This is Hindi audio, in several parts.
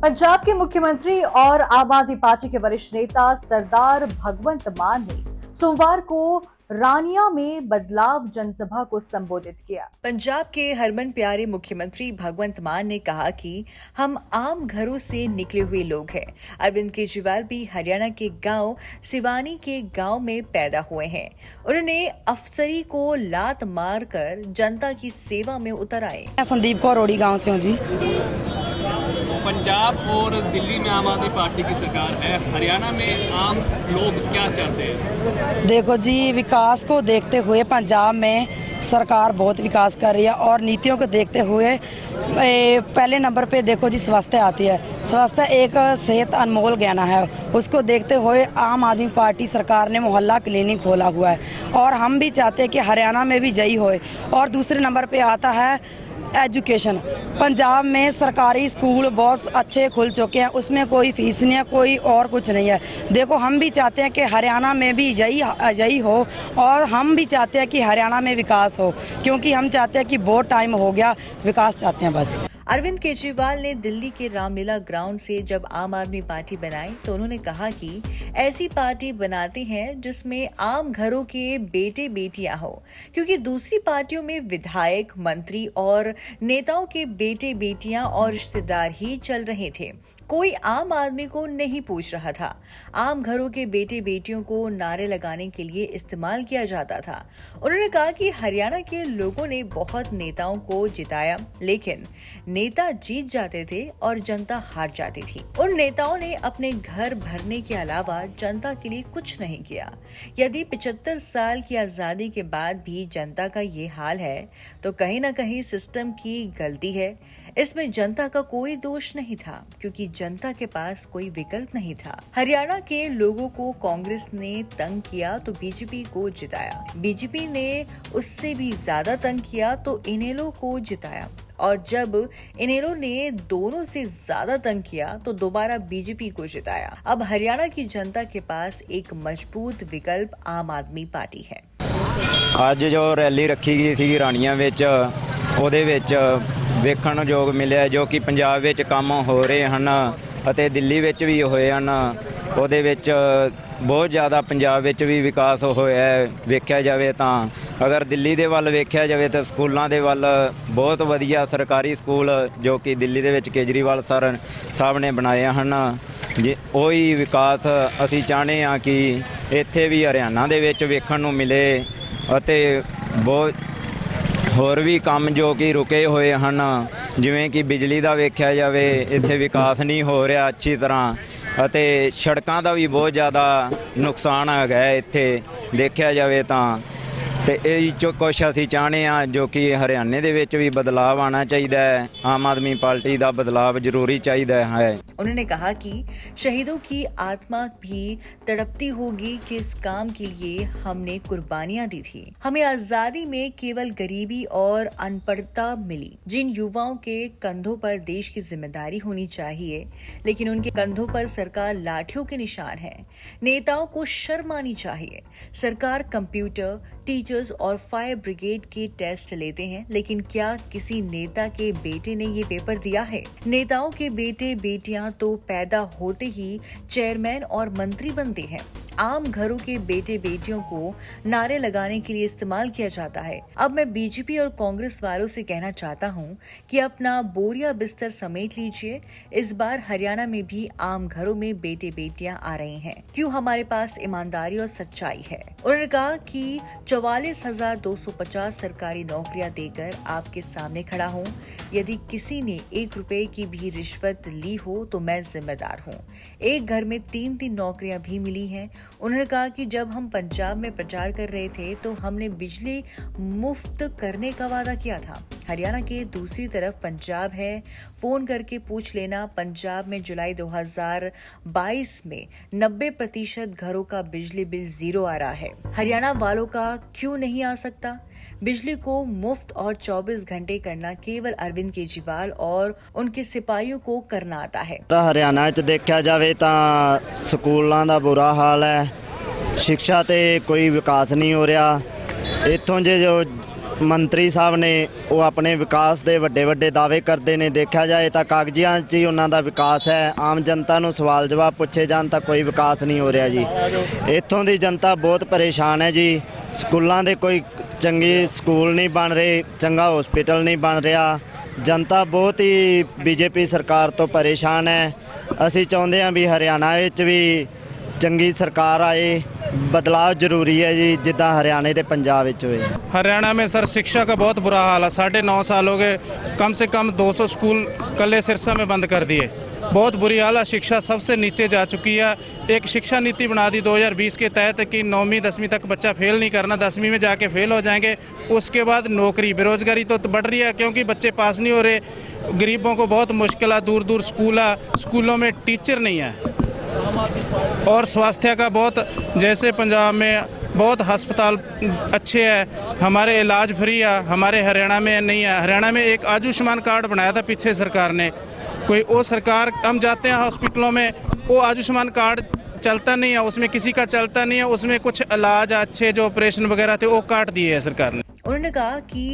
पंजाब के मुख्यमंत्री और आम आदमी पार्टी के वरिष्ठ नेता सरदार भगवंत मान ने सोमवार को रानिया में बदलाव जनसभा को संबोधित किया। पंजाब के हरमन प्यारे मुख्यमंत्री भगवंत मान ने कहा कि हम आम घरों से निकले हुए लोग हैं। अरविंद केजरीवाल भी हरियाणा के गांव सिवानी के गांव में पैदा हुए हैं। उन्होंने अफसरी को लात मारकर जनता की सेवा में उतर आए। संदीप कौर रोड़ी गांव से हूँ जी। पंजाब और दिल्ली में आम आदमी पार्टी की सरकार है, हरियाणा में आम लोग क्या चाहते हैं? देखो जी, विकास को देखते हुए पंजाब में सरकार बहुत विकास कर रही है और नीतियों को देखते हुए पहले नंबर पे देखो जी स्वास्थ्य आती है। स्वास्थ्य एक सेहत अनमोल गहना है, उसको देखते हुए आम आदमी पार्टी सरकार ने मोहल्ला क्लिनिक खोला हुआ है और हम भी चाहते हैं कि हरियाणा में भी यही होए। और दूसरे नंबर पे आता है एजुकेशन। पंजाब में सरकारी स्कूल बहुत अच्छे खुल चुके हैं, उसमें कोई फीस नहीं है, कोई और कुछ नहीं है। देखो, हम भी चाहते हैं कि हरियाणा में भी यही हो और हम भी चाहते हैं कि हरियाणा में विकास हो, क्योंकि हम चाहते हैं कि बहुत टाइम हो गया, विकास चाहते हैं बस। अरविंद केजरीवाल ने दिल्ली के रामलीला ग्राउंड से जब आम आदमी पार्टी बनाई तो उन्होंने कहा कि ऐसी पार्टी बनाते हैं जिसमें आम घरों के बेटे बेटियां हो, क्योंकि दूसरी पार्टियों में विधायक, मंत्री और नेताओं के बेटे बेटियां और रिश्तेदार ही चल रहे थे। कोई आम आदमी को नहीं पूछ रहा था। आम घरों के बेटे बेटियों को नारे लगाने के लिए इस्तेमाल किया जाता था। उन्होंने कहा कि हरियाणा के लोगों ने बहुत नेताओं को जिताया, लेकिन नेता जीत जाते थे और जनता हार जाती थी। उन नेताओं ने अपने घर भरने के अलावा जनता के लिए कुछ नहीं किया। यदि 75 साल की आजादी के बाद भी जनता का ये हाल है तो कहीं ना कहीं सिस्टम की गलती है। इसमें जनता का कोई दोष नहीं था, क्योंकि जनता के पास कोई विकल्प नहीं था। हरियाणा के लोगों को कांग्रेस ने तंग किया तो बीजेपी को जिताया। बीजेपी ने उससे भी ज्यादा तंग किया तो इनेलो को जिताया, और जब इनेलो ने दोनों से ज्यादा तंग किया तो दोबारा बीजेपी को जिताया। अब हरियाणा की जनता के पास एक मजबूत विकल्प आम आदमी पार्टी है। ਅੱਜ जो रैली रखी गई सी ਰਾਣੀਆਂ ਵਿੱਚ ਉਹਦੇ ਵਿੱਚ ਵੇਖਣ ਯੋਗ ਮਿਲਿਆ ਜੋ ਕਿ ਪੰਜਾਬ ਵਿੱਚ ਕੰਮ ਹੋ ਰਹੇ ਹਨ ਅਤੇ ਦਿੱਲੀ ਵਿੱਚ ਵੀ ਹੋਏ ਹਨ। ਉਹਦੇ ਵਿੱਚ ਬਹੁਤ ਜ਼ਿਆਦਾ ਪੰਜਾਬ ਵਿੱਚ ਵੀ ਵਿਕਾਸ ਹੋਇਆ ਹੈ। ਵੇਖਿਆ ਜਾਵੇ ਤਾਂ ਅਗਰ ਦਿੱਲੀ ਦੇ ਵੱਲ ਵੇਖਿਆ ਜਾਵੇ ਤਾਂ ਸਕੂਲਾਂ ਦੇ ਵੱਲ ਬਹੁਤ ਵਧੀਆ ਸਰਕਾਰੀ ਸਕੂਲ ਜੋ ਕਿ ਦਿੱਲੀ ਦੇ ਵਿੱਚ ਕੇਜਰੀਵਾਲ ਸਰ ਸਾਹਿਬ ਨੇ ਬਣਾਏ ਹਨ। ਜੇ ਉਹੀ ਵਿਕਾਸ ਅਸੀਂ ਚਾਹੁੰਦੇ ਹਾਂ ਕਿ ਇੱਥੇ ਵੀ ਹਰਿਆਣਾ ਦੇ ਵਿੱਚ ਵੇਖਣ ਨੂੰ ਮਿਲੇ ਅਤੇ ਬਹੁਤ ਹੋਰ ਵੀ ਕੰਮ ਜੋ ਕਿ ਰੁਕੇ ਹੋਏ ਹਨ, ਜਿਵੇਂ ਕਿ ਬਿਜਲੀ ਦਾ ਵੇਖਿਆ ਜਾਵੇ ਇੱਥੇ ਵਿਕਾਸ ਨਹੀਂ ਹੋ ਰਿਹਾ ਅੱਛੀ ਤਰ੍ਹਾਂ ਅਤੇ ਸੜਕਾਂ ਦਾ ਵੀ ਬਹੁਤ ਜ਼ਿਆਦਾ ਨੁਕਸਾਨ ਹੈਗਾ ਇੱਥੇ ਦੇਖਿਆ ਜਾਵੇ ਤਾਂ। ਤੇ ਇਹ ਜੋ ਕੁਛ ਅਸੀਂ ਚਾਹੁੰਦੇ ਹਾਂ ਜੋ ਕਿ ਹਰਿਆਣੇ ਦੇ ਵਿੱਚ ਵੀ ਬਦਲਾਵ ਆਉਣਾ ਚਾਹੀਦਾ ਹੈ। आम आदमी पार्टी का बदलाव जरूरी चाहिए है। उन्होंने कहा कि शहीदों की आत्मा भी तड़पती होगी कि इस काम के लिए हमने कुर्बानियां दी थी। हमें आजादी में केवल गरीबी और अनपढ़ता मिली। जिन युवाओं के कंधों पर देश की जिम्मेदारी होनी चाहिए, लेकिन उनके कंधों पर सरकार लाठियों के निशान है। नेताओं को शर्म आनी चाहिए। सरकार कंप्यूटर, टीचर्स और फायर ब्रिगेड के टेस्ट लेते हैं, लेकिन क्या किसी नेता के बेटे ने ये पेपर दिया है? नेताओं के बेटे बेटियां तो पैदा होते ही चेयरमैन और मंत्री बनते हैं। आम घरों के बेटे बेटियों को नारे लगाने के लिए इस्तेमाल किया जाता है। अब मैं बीजेपी और कांग्रेस वालों से कहना चाहता हूं कि अपना बोरिया बिस्तर समेट लीजिए। इस बार हरियाणा में भी आम घरों में बेटे बेटियां आ रहे हैं। क्यों? हमारे पास ईमानदारी और सच्चाई है। उन्होंने कहा कि 44,250 सरकारी नौकरियां देकर आपके सामने खड़ा हूं। यदि किसी ने 1 रुपए की भी रिश्वत ली हो तो मैं जिम्मेदार हूं। एक घर में 3-3 नौकरियां भी मिली हैं। उन्होंने कहा कि जब हम पंजाब में प्रचार कर रहे थे तो हमने बिजली मुफ्त करने का वादा किया था। हरियाणा के दूसरी तरफ पंजाब है। फोन करके पूछ लेना, पंजाब में जुलाई 2022 में 90% घरों का बिजली बिल 0 आ रहा है। हरियाणा वालों का क्यों नहीं आ सकता? बिजली को मुफ्त और 24 घंटे करना केवल अरविंद केजरीवाल और उनके सिपाहियों को करना आता है। हरियाणा च देखा जाए तो स्कूलों का बुरा हाल है, शिक्षा ते कोई विकास नहीं हो रहा। इतों जो ਮੰਤਰੀ ਸਾਹਿਬ ਨੇ ਉਹ ਆਪਣੇ ਵਿਕਾਸ ਦੇ ਵੱਡੇ ਵੱਡੇ ਦਾਅਵੇ ਕਰਦੇ ਨੇ। ਦੇਖਿਆ ਜਾਏ ਤਾਂ ਕਾਗਜ਼ੀਆਂ 'ਚ ਹੀ ਉਹਨਾਂ ਦਾ ਵਿਕਾਸ ਹੈ, ਆਮ ਜਨਤਾ ਨੂੰ ਸਵਾਲ ਜਵਾਬ ਪੁੱਛੇ ਜਾਣ ਤਾਂ ਕੋਈ ਵਿਕਾਸ ਨਹੀਂ ਹੋ ਰਿਹਾ ਜੀ। ਇੱਥੋਂ ਦੀ ਜਨਤਾ ਬਹੁਤ ਪਰੇਸ਼ਾਨ ਹੈ ਜੀ। ਸਕੂਲਾਂ ਦੇ ਕੋਈ ਚੰਗੇ ਸਕੂਲ ਨਹੀਂ ਬਣ ਰਹੇ, ਚੰਗਾ ਹਸਪੀਟਲ ਨਹੀਂ ਬਣ ਰਿਹਾ। ਜਨਤਾ ਬਹੁਤ ਹੀ ਬੀਜੇਪੀ ਸਰਕਾਰ ਤੋਂ ਪਰੇਸ਼ਾਨ ਹੈ। ਅਸੀਂ ਚਾਹੁੰਦੇ ਹਾਂ ਵੀ ਹਰਿਆਣਾ ਵਿੱਚ ਵੀ ਚੰਗੀ ਸਰਕਾਰ ਆਏ, बदलाव जरूरी है जी, जिदा हरियाणा ते पंजाब विच होए। हरियाणा में सर शिक्षा का बहुत बुरा हाल है। 9.5 साल हो गए, कम से कम 200 स्कूल कल्ले सिरसा में बंद कर दिए। बहुत बुरी हाल है, शिक्षा सबसे नीचे जा चुकी है। एक शिक्षा नीति बना दी 2020 के तहत कि 9वीं 10वीं तक बच्चा फेल नहीं करना, 10वीं में जाके फेल हो जाएंगे। उसके बाद नौकरी, बेरोजगारी तो बढ़ रही है क्योंकि बच्चे पास नहीं हो रहे। गरीबों को बहुत मुश्किल है, दूर दूर स्कूल है, स्कूलों में टीचर नहीं है। और स्वास्थ्य का बहुत, जैसे पंजाब में बहुत अस्पताल अच्छे हैं, हमारे इलाज फ्री है, हमारे हरियाणा में नहीं है। हरियाणा में एक आयुष्मान कार्ड बनाया था पीछे सरकार ने, कोई वो सरकार, हम जाते हैं हॉस्पिटलों में, वो आयुष्मान कार्ड चलता नहीं है, उसमें किसी का चलता नहीं है। उसमें कुछ इलाज अच्छे जो ऑपरेशन वगैरह थे वो काट दिए है सरकार ने। उन्होंने कहा कि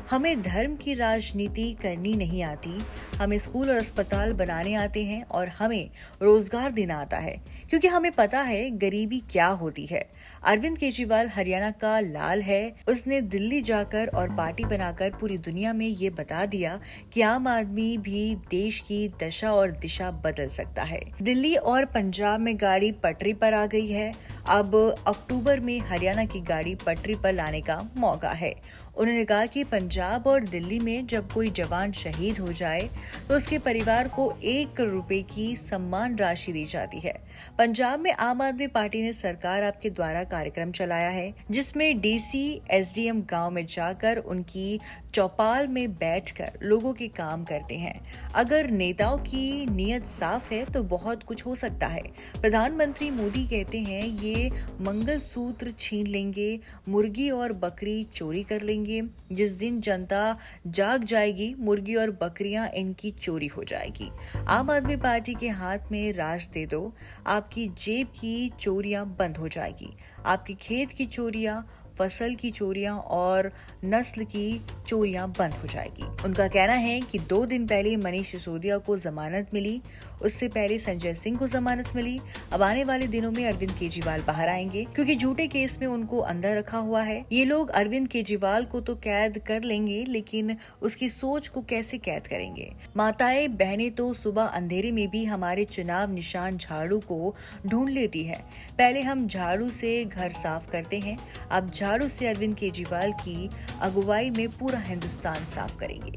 हमें धर्म की राजनीति करनी नहीं आती, हमें स्कूल और अस्पताल बनाने आते हैं और हमें रोजगार देना आता है, क्योंकि हमें पता है गरीबी क्या होती है। अरविंद केजरीवाल हरियाणा का लाल है। उसने दिल्ली जाकर और पार्टी बनाकर पूरी दुनिया में ये बता दिया कि आम आदमी भी देश की दशा और दिशा बदल सकता है। दिल्ली और पंजाब में गाड़ी पटरी पर आ गई है। अब अक्टूबर में हरियाणा की गाड़ी पटरी पर लाने का मौका है। उन्होंने कहा कि पंजाब और दिल्ली में जब कोई जवान शहीद हो जाए तो उसके परिवार को 1 रुपए की सम्मान राशि दी जाती है। पंजाब में आम आदमी पार्टी ने सरकार आपके द्वारा कार्यक्रम चलाया है, जिसमें डीसी एसडीएम गांव में जाकर उनकी चौपाल में बैठकर लोगों के काम करते हैं। अगर नेताओं की नीयत साफ है तो बहुत कुछ हो सकता है। प्रधानमंत्री मोदी कहते हैं ये मंगलसूत्र छीन लेंगे, मुर्गी और बकरी चोरी कर लेंगे। जिस दिन जनता जाग जाएगी, मुर्गी और बकरियां इनकी चोरी हो जाएगी। आम आदमी पार्टी के हाथ में राज दे दो, आपकी जेब की चोरियां बंद हो जाएगी। आपके खेत की चोरियां, फसल की चोरियां और नस्ल की चोरियां बंद हो जाएगी। उनका कहना है कि 2 दिन पहले मनीष सिसोदिया को जमानत मिली, उससे पहले संजय सिंह को जमानत मिली। अब आने वाले दिनों में अरविंद केजरीवाल बाहर आएंगे क्योंकि झूठे केस में उनको अंदर रखा हुआ है। ये लोग अरविंद केजरीवाल को तो कैद कर लेंगे, लेकिन उसकी सोच को कैसे कैद करेंगे? माताएं बहनें तो सुबह अंधेरे में भी हमारे चुनाव निशान झाड़ू को ढूंढ लेती है। पहले हम झाड़ू से घर साफ करते हैं, अब झाड़ू से अरविंद केजरीवाल की अगुवाई में पूरा हिंदुस्तान साफ करेंगे।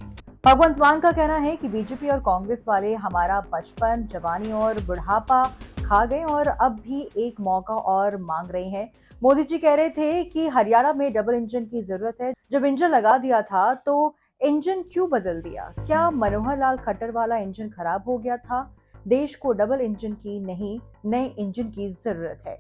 भगवंत मान का कहना है कि बीजेपी और कांग्रेस वाले हमारा बचपन, जवानी और बुढ़ापा खा गए और अब भी एक मौका और मांग रहे हैं। मोदी जी कह रहे थे कि हरियाणा में डबल इंजन की जरूरत है। जब इंजन लगा दिया था तो इंजन क्यों बदल दिया? क्या मनोहर लाल खट्टर वाला इंजन खराब हो गया था? देश को डबल इंजन की नहीं, नए इंजन की जरूरत है।